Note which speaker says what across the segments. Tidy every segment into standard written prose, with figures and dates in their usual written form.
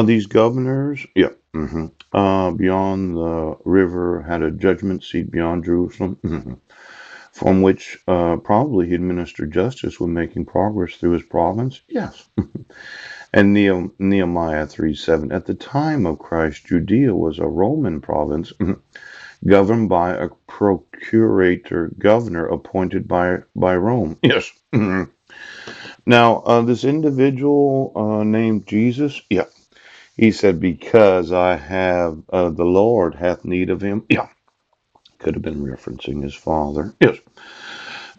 Speaker 1: These governors, yeah, beyond the river had a judgment seat beyond Jerusalem, from which probably he administered justice when making progress through his province. Yes. And Nehemiah 3:7. At the time of Christ, Judea was a Roman province governed by a procurator governor appointed by Rome. Yes. Now, this individual named Jesus, yeah, he said, because I have, the Lord hath need of him. Yeah, could have been referencing his father. Yes.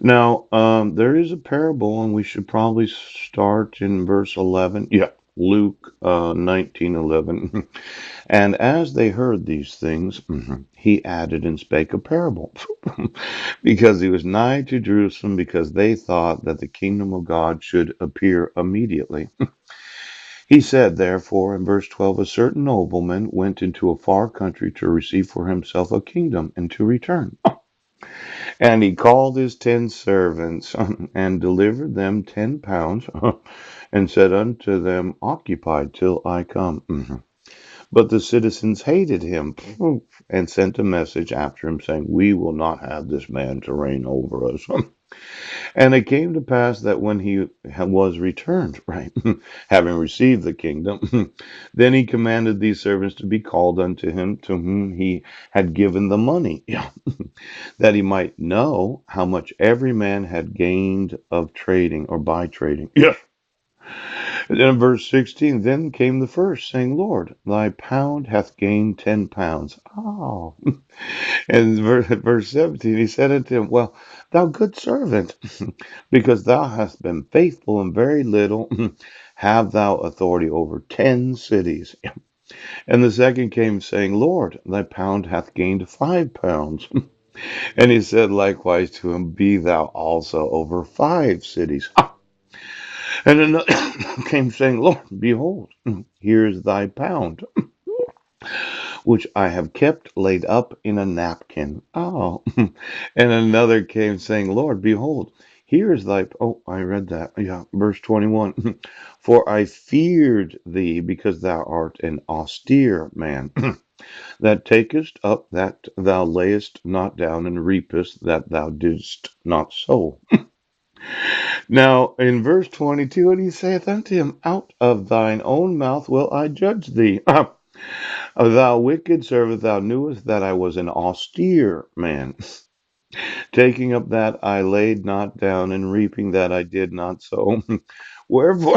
Speaker 1: Now, there is a parable, and we should probably start in verse 11. Yeah, Luke 19:11. And as they heard these things, he added and spake a parable, because he was nigh to Jerusalem, because they thought that the kingdom of God should appear immediately. He said, therefore, in verse 12, a certain nobleman went into a far country to receive for himself a kingdom and to return. And he called his 10 servants and delivered them £10 and said unto them, occupy till I come. But the citizens hated him and sent a message after him saying, we will not have this man to reign over us. And it came to pass that when he was returned, right, having received the kingdom, then he commanded these servants to be called unto him to whom he had given the money, yeah, that he might know how much every man had gained of trading or by trading. Yes. And then in verse 16, then came the first, saying, Lord, thy pound hath gained 10 pounds. Oh. And verse 17, he said unto him, well, thou good servant, because thou hast been faithful in very little, have thou authority over 10 cities. And the second came, saying, Lord, thy pound hath gained 5 pounds. And he said likewise to him, be thou also over 5 cities. And another came, saying, Lord, behold, here is thy pound, which I have kept laid up in a napkin. Oh. And another came, saying, Lord, behold, here is thy. Oh, I read that. Yeah, verse 21. For I feared thee, because thou art an austere man, that takest up that thou layest not down, and reapest that thou didst not sow. Now, in verse 22, and he saith unto him, out of thine own mouth will I judge thee. Thou wicked servant, thou knewest that I was an austere man, taking up that I laid not down, and reaping that I did not sow. Wherefore,